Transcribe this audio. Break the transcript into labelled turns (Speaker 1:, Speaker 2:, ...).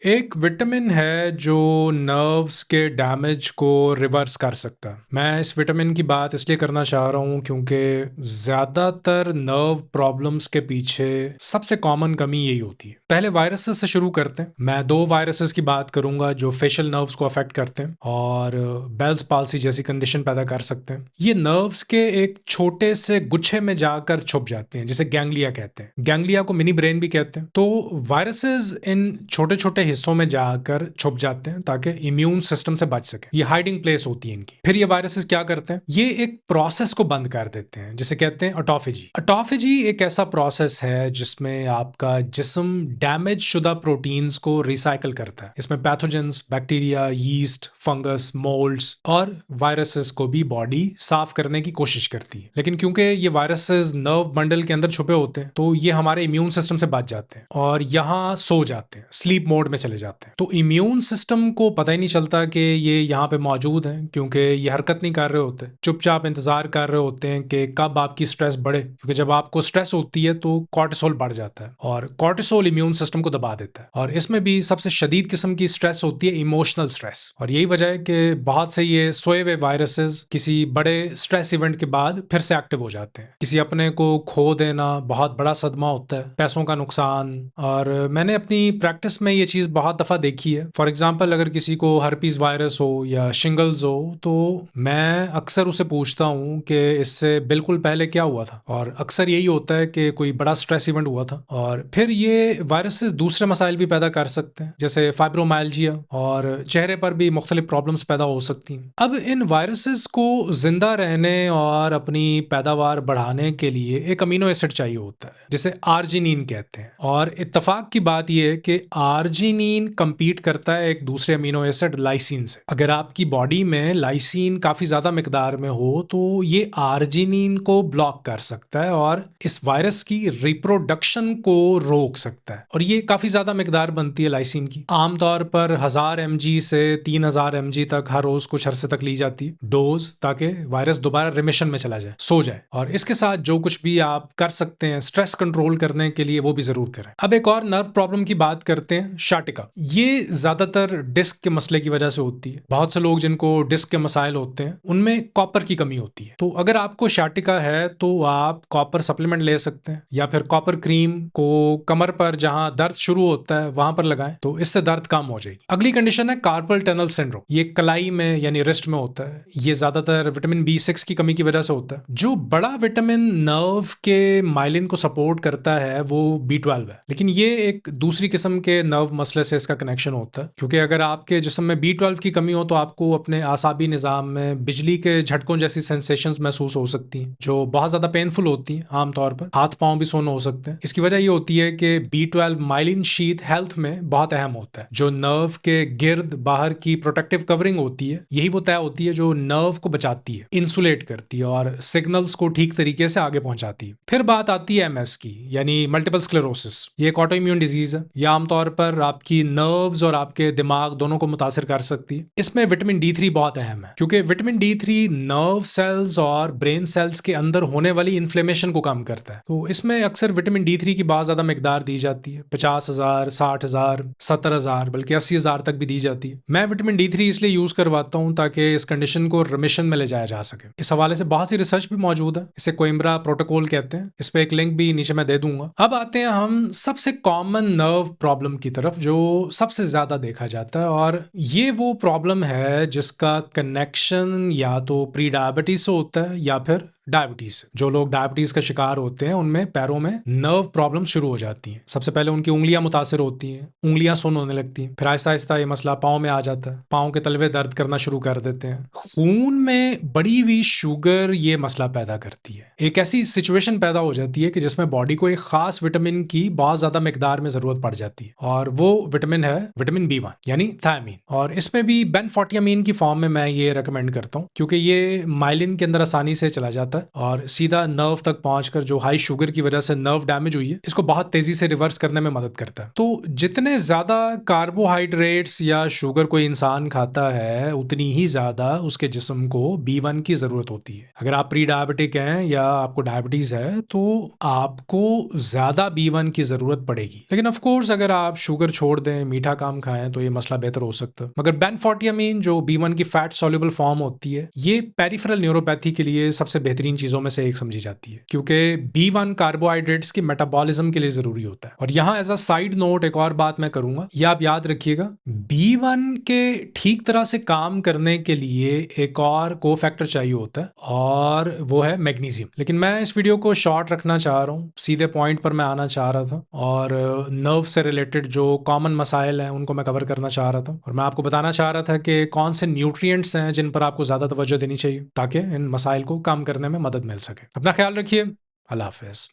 Speaker 1: एक विटामिन है जो नर्व्स के डैमेज को रिवर्स कर सकता है। मैं इस विटामिन की बात इसलिए करना चाह रहा हूँ क्योंकि ज़्यादातर नर्व प्रॉब्लम्स के पीछे सबसे कॉमन कमी यही होती है। पहले वायरसेस से शुरू करते हैं। मैं दो वायरसेस की बात करूंगा जो फेशियल नर्व्स को अफेक्ट करते हैं और बेल्स पाल्सी जैसी कंडीशन पैदा कर सकते हैं। ये नर्व्स के एक छोटे से गुच्छे में जाकर छुप जाते हैं जिसे गैंग्लिया कहते हैं। गैंग्लिया को मिनी ब्रेन भी कहते हैं। तो वायरसेस इन छोटे छोटे हिस्सों में जाकर छुप जाते हैं ताकि इम्यून सिस्टम से बच सके। ये हाइडिंग प्लेस होती है इनकी। फिर ये वायरसेस क्या करते हैं, ये एक प्रोसेस को बंद कर देते हैं जिसे कहते हैं ऑटोफेजी। ऑटोफेजी एक ऐसा प्रोसेस है जिसमें आपका जिस्म डैमेज शुदा प्रोटीन्स को रिसाइकल करता है। इसमें pathogens, bacteria, yeast, fungus, moulds और वायरसेस को भी बॉडी साफ करने की कोशिश करती है। लेकिन क्योंकि ये वायरसेस नर्व बंडल के अंदर छुपे होते हैं तो ये हमारे इम्यून सिस्टम से बच जाते हैं और यहाँ सो जाते हैं, स्लीप मोड में चले जाते हैं। तो इम्यून सिस्टम को पता ही नहीं चलता कि ये यहाँ पे मौजूद हैं क्योंकि ये हरकत नहीं कर रहे होते, चुपचाप इंतजार कर रहे होते हैं कि कब आपकी स्ट्रेस बढ़े। क्योंकि जब आपको स्ट्रेस होती है तो कॉर्टिसोल बढ़ जाता है और कॉर्टिसोल इम्यून सिस्टम को दबा देता है। और इसमें भी सबसे शदीद किस्म की स्ट्रेस होती है इमोशनल स्ट्रेस। और यही वजह है कि बहुत से ये सोए हुए वायरसेस किसी बड़े स्ट्रेस इवेंट के बाद फिर से एक्टिव हो जाते हैं। किसी अपने को खो देना बहुत बड़ा सदमा होता है, पैसों का नुकसान। और मैंने अपनी प्रैक्टिस में ये चीज़ बहुत दफ़ा देखी है। फॉर एग्जांपल अगर किसी को हर्पीज वायरस हो या शिंगल्स हो तो मैं अक्सर उसे पूछता हूँ कि इससे बिल्कुल पहले क्या हुआ था, और अक्सर यही होता है कि कोई बड़ा स्ट्रेस इवेंट हुआ था। और फिर ये वायरसेस दूसरे मसाइल भी पैदा कर सकते हैं जैसे फाइब्रोमाइल्जिया, और चेहरे पर भी मुख्तलिफ प्रॉब्लम्स पैदा हो सकती हैं। अब इन वायरसेस को जिंदा रहने और अपनी पैदावार बढ़ाने के लिए एक अमीनो एसिड चाहिए होता है जिसे आर्जिनिन कहते हैं। और इत्तेफाक की बात यह है कि आर्जिनिन कंपीट करता है एक दूसरे अमीनो एसिड लाइसिन से। अगर आपकी बॉडी में लाइसिन काफी ज्यादा मिकदार में हो तो ये आर्जिनिन को ब्लॉक कर सकता है और इस वायरस की रिप्रोडक्शन को रोक सकता है। और ये काफी ज्यादा मिकदार बनती है लाइसिन की। आमतौर पर 1000 mg से 3000 mg तक हर रोज कुछ अरसे तक ली जाती है डोज, ताकि वायरस दोबारा रिमिशन में चला जाए, सो जाए। और इसके साथ जो कुछ भी आप कर सकते हैं स्ट्रेस कंट्रोल करने के लिए वो भी जरूर करें। अब एक और नर्व प्रॉब्लम की बात करते हैं, शाटिका। ये ज्यादातर डिस्क के मसले की वजह से होती है। बहुत से लोग जिनको डिस्क के मसाइल होते हैं उनमें कॉपर की कमी होती है। तो अगर आपको शाटिका है तो आप कॉपर सप्लीमेंट ले सकते हैं या फिर कॉपर क्रीम को कमर पर जहां दर्द शुरू होता है वहां पर लगाएं तो इससे दर्द कम हो जाएगी। अगली कंडीशन है कार्पल टनल सिंड्रोम। ये कलाई में यानी रिस्ट में होता है। ये ज्यादातर विटामिन B6 की कमी की वजह से होता है। जो बड़ा विटामिन नर्व के माइलिन को सपोर्ट करता है वो B12 है, लेकिन ये एक दूसरी किस्म के नर्व मसले से इसका कनेक्शन होता है। क्योंकि अगर आपके जिस्म में B12 की कमी हो तो आपको अपने आसाबी निजाम में बिजली के झटकों जैसी सेंसेशंस महसूस हो सकती हैं जो बहुत ज्यादा पेनफुल होती हैं। आमतौर पर हाथ पांव भी सोना हो सकते हैं। इसकी वजह ये होती है कि B12 माइलिन शीथ हेल्थ में बहुत अहम होता है। जो नर्व के गिर्द बाहर की प्रोटेक्टिव कवरिंग होती है यही वो तय होती है जो नर्व को बचाती है, इंसुलेट करती है और सिग्नल्स को ठीक तरीके से आगे पहुंचाती है। फिर बात आती है MS की, यानी मल्टीपल स्क्लेरोसिस। ये एक ऑटो इम्यून डिजीज है। यह आमतौर पर आपकी नर्व्स और आपके दिमाग दोनों को मुतासिर कर सकती है। इसमें विटामिन D3 बहुत अहम है क्योंकि विटामिन D3 नर्व सेल्स और ब्रेन सेल्स के अंदर होने वाली इन्फ्लेमेशन को कम करता है। तो इसमें अक्सर विटामिन D3 की बहुत ज्यादा मिकदार दी जाती है, 50,000, 60,000, 70,000, बल्कि 80,000 तक भी दी जाती है। मैं विटामिन D3 इसलिए यूज करवाता हूं ताकि इस कंडीशन को रिमिशन में ले जाया जा सके। इस हवाले से बहुत सी रिसर्च भी मौजूद है, इसे कोइम्ब्रा प्रोटोकॉल कहते हैं। इस पे एक लिंक भी नीचे मैं दे दूंगा। अब आते हैं हम सबसे कॉमन नर्व प्रॉब्लम की तरफ जो सबसे ज्यादा देखा जाता है, और ये वो प्रॉब्लम है जिसका कनेक्शन या तो प्री डायबिटीज से होता है या फिर डायबिटीज। जो लोग डायबिटीज का शिकार होते हैं उनमें पैरों में नर्व प्रॉब्लम शुरू हो जाती हैं। सबसे पहले उनकी उंगलियां मुतासिर होती हैं, उंगलियां सुन्न होने लगती हैं। फिर आहिस्ता आहिस्ता ये मसला पाँव में आ जाता है, पाँव के तलवे दर्द करना शुरू कर देते हैं। खून में बढ़ी हुई शुगर ये मसला पैदा करती है। एक ऐसी सिचुएशन पैदा हो जाती है कि जिसमें बॉडी को एक खास विटामिन की बहुत ज्यादा मिकदार में जरूरत पड़ जाती है, और वो विटामिन है विटामिन B1 यानी थायमीन। और इसमें भी बेनफोर्टियामीन की फॉर्म में मैं ये रिकमेंड करता हूँ क्योंकि ये माइलिन के अंदर आसानी से चला जाता है है और सीधा नर्व तक पहुंचकर जो हाई शुगर की वजह से नर्व डैमेज हुई है इसको बहुत तेजी से रिवर्स करने में मदद करता है। तो जितने ज्यादा कार्बोहाइड्रेट्स या शुगर कोई इंसान खाता है उतनी ही ज्यादा उसके जिस्म को B1 की जरूरत होती है। अगर आप प्री डायबिटिक हैं या आपको डायबिटीज है तो आपको ज्यादा B1 की जरूरत पड़ेगी। लेकिन ऑफ कोर्स अगर आप शुगर छोड़ दें, मीठा काम खाएं तो ये मसला बेहतर हो सकता है। मगर बेनफोर्टियामीन जो B1 की फैट सॉल्युबल फॉर्म होती है ये पेरिफेरल न्यूरोपैथी के लिए सबसे बेहतरीन चीजों में से एक समझी जाती है क्योंकि B1 कार्बोहाइड्रेट्स की मेटाबॉलिज्म के लिए जरूरी होता है। और यहाँ एज अ साइड नोट एक और बात मैं करूंगा, ये आप याद रखिएगा, B1 के ठीक तरह से काम करने के लिए एक और को फैक्टर चाहिए होता है और वो है मैग्नीशियम। लेकिन मैं इस वीडियो को शॉर्ट रखना चाह रहा हूँ, सीधे पॉइंट पर मैं आना चाह रहा था और नर्व से रिलेटेड जो कॉमन मसाइल हैं उनको मैं कवर करना चाह रहा था और मैं आपको बताना चाह रहा था कि कौन से न्यूट्रिएंट्स हैं जिन पर आपको ज़्यादा तवज्जो देनी चाहिए ताकि इन मसाइल को काम करने में मदद मिल सके। अपना ख्याल रखिए। अल्लाह हाफिज़।